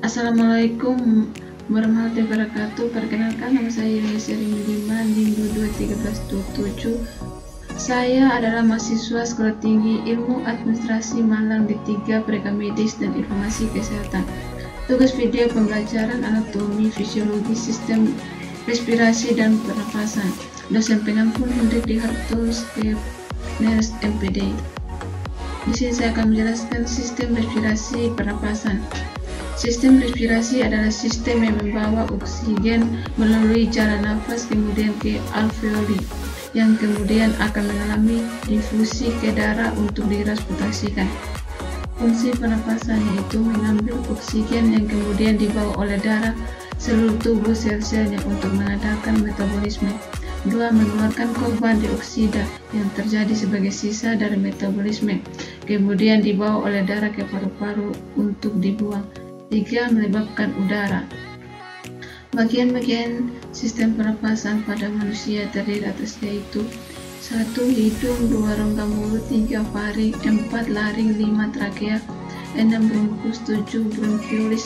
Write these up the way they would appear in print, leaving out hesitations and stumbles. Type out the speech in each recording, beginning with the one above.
Assalamualaikum warahmatullahi wabarakatuh. Perkenalkan, nama saya Yesya Rimudima, Dimdu 21327. Saya adalah mahasiswa Sekolah Tinggi Ilmu Administrasi Malang D3 Preka Medis dan Informasi Kesehatan. Tugas video pembelajaran anatomi, fisiologi, sistem respirasi dan pernapasan. Dosen pengampu Hendrik Diharto Skepners MPD. Di sini saya akan menjelaskan sistem respirasi pernapasan. Sistem respirasi adalah sistem yang membawa oksigen melalui jalan nafas kemudian ke alveoli, yang kemudian akan mengalami difusi ke darah untuk ditransportasikan. Fungsi pernapasan yaitu mengambil oksigen yang kemudian dibawa oleh darah seluruh tubuh sel-selnya untuk mengadakan metabolisme. 2. Mengeluarkan karbon dioksida yang terjadi sebagai sisa dari metabolisme, kemudian dibawa oleh darah ke paru-paru untuk dibuang. 3. Menyebabkan udara. Bagian-bagian sistem pernapasan pada manusia terdiri atas yaitu 1. Hidung, 2. Rongga mulut, 3. faring, 4. laring, 5. trakea, 6. bronkus, 7. bronchiolis,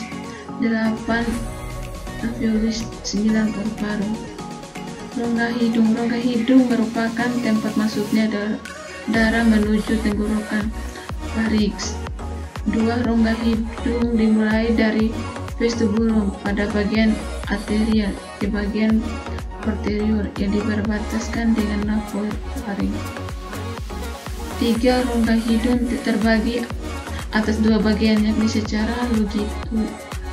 8. alveolus, 9. paru-paru. Rongga hidung. Rongga hidung merupakan tempat masuknya darah menuju tenggorokan, pharynx. 2. Rongga hidung dimulai dari vestibulum pada bagian arterial di bagian posterior yang diperbataskan dengan nasofaring. 3. Rongga hidung terbagi atas dua bagian, yakni secara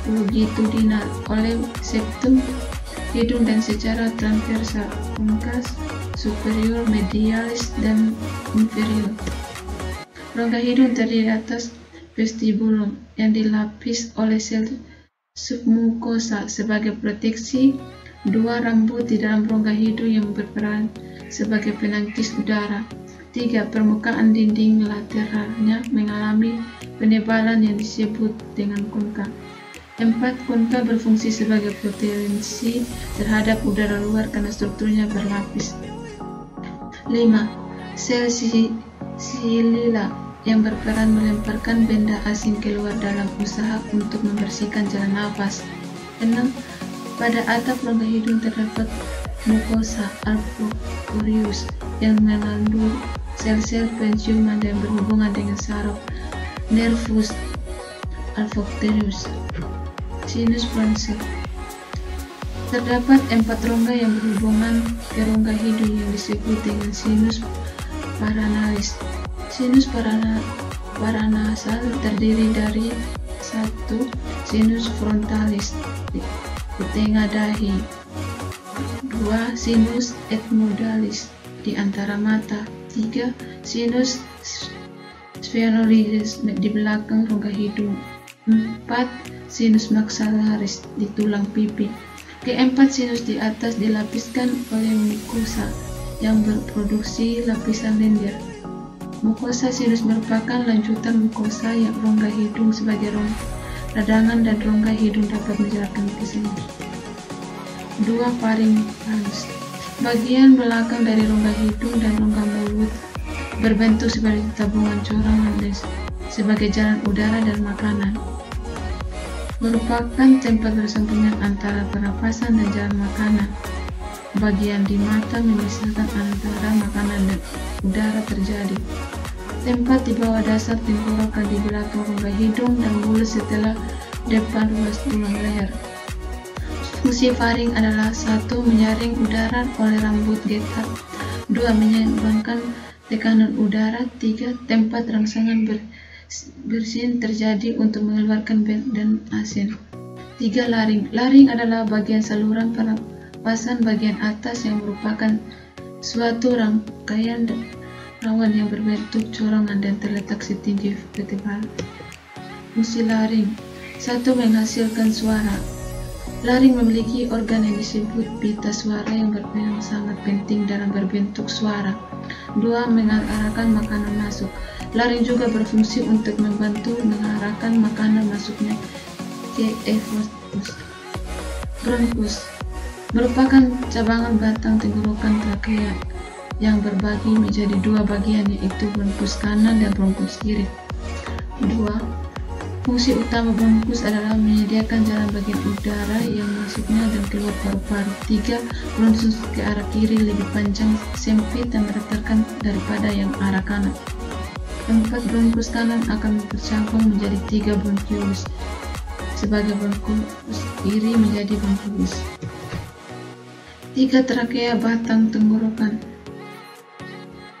longitudinal oleh septum hidung dan secara transversal pungkas, superior, medialis, dan inferior. Rongga hidung terdiri atas vestibulum yang dilapis oleh sel submukosa sebagai proteksi. 2. Rambut di dalam rongga hidung yang berperan sebagai penangkis udara. 3. Permukaan dinding lateralnya mengalami penebalan yang disebut dengan konka. 4. Konka berfungsi sebagai proteksi terhadap udara luar karena strukturnya berlapis. 5. Sel silila yang berperan melemparkan benda asing keluar dalam usaha untuk membersihkan jalan nafas. 6. Pada atap rongga hidung terdapat mukosa alveolus yang mengandung sel-sel penciuman dan berhubungan dengan saraf nervus olfactorius, sinus bronchial. Terdapat 4 rongga yang berhubungan ke rongga hidung yang disebut dengan sinus paranalis. Sinus paranasal terdiri dari 1. Sinus frontalis di tengah dahi, 2. Sinus ethmodalis di antara mata, 3. Sinus sphenoides di belakang rongga hidung, 4. Sinus maxillaris di tulang pipi. Keempat sinus di atas dilapiskan oleh mukosa yang berproduksi lapisan lendir. Mukosa sinus merupakan lanjutan mukosa yang rongga hidung sebagai radangan dan rongga hidung dapat menjelaskan ke sinus. 2. Pharynx. Bagian belakang dari rongga hidung dan rongga mulut berbentuk sebagai tabungan corong sebagai jalan udara dan makanan. Merupakan tempat bersambungan antara pernapasan dan jalan makanan. Bagian di mata memisahkan antara makanan dan udara terjadi. Tempat di bawah dasar tenggorokan di belakang rongga hidung dan mulut setelah depan ruas tulang leher. Fungsi faring adalah 1. Menyaring udara oleh rambut getah, 2. menyeimbangkan tekanan udara, 3. tempat rangsangan bersin terjadi untuk mengeluarkan dan asin. 3. Laring. Laring adalah bagian saluran pernapasan bagian atas yang merupakan suatu rangkaian rawan yang berbentuk corongan dan terletak setinggi vertebral. Fungsi laring. 1. Menghasilkan suara. Laring memiliki organ yang disebut pita suara yang berperan sangat penting dalam berbentuk suara. 2. Mengarahkan makanan masuk. Laring juga berfungsi untuk membantu mengarahkan makanan masuknya ke esophagus. Bronkus merupakan cabangan batang tenggorokan trakea yang berbagi menjadi dua bagian, yaitu bronkus kanan dan bronkus kiri. 2. Fungsi utama bronkus adalah menyediakan jalan bagian udara yang masuknya dan keluar paru-paru. 3. Bronkus ke arah kiri lebih panjang, sempit, dan meratakan daripada yang arah kanan. 4. Bronkus kanan akan bercabang menjadi 3 bronkiolus, sebagai bronkus kiri menjadi bronkiolus. 3. Trakea batang tenggorokan.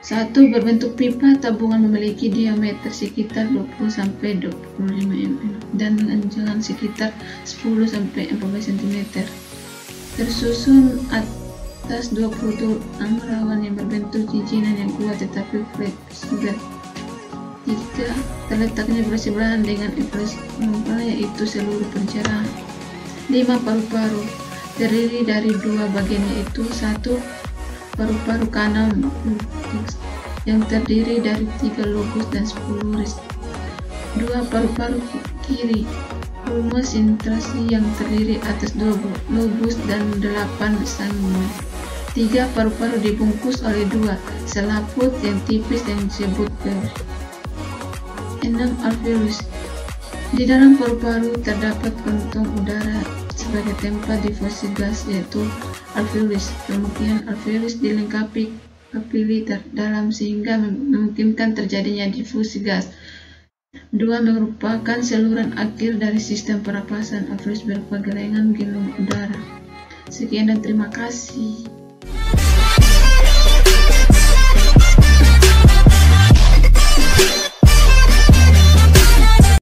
1. Berbentuk pipa tabungan memiliki diameter sekitar 20-25 mm dan panjang sekitar 10-14 cm. Tersusun atas 20 tulang rawan yang berbentuk cincinan yang kuat tetapi fleksibel. 3. Terletaknya bersebelahan dengan infrastruktur yaitu seluruh pencerahan. 5. Paru-paru terdiri dari 2 bagian, yaitu 1. Paru-paru kanan yang terdiri dari 3 lobus dan 10 ris. 2. Paru-paru kiri ulmus intrasi yang terdiri atas 2 lobus dan 8 sangma. 3. Paru-paru dibungkus oleh 2 selaput yang tipis yang disebut pleuris. 6. Alveolus. Di dalam paru-paru terdapat kantong udara sebagai tempat difusi gas, yaitu alveolus. Kemudian alveolus dilengkapi kapili dalam sehingga memungkinkan terjadinya difusi gas. 2. Merupakan saluran akhir dari sistem pernapasan. Alveolus berupa gelengan gelung udara. Sekian dan terima kasih.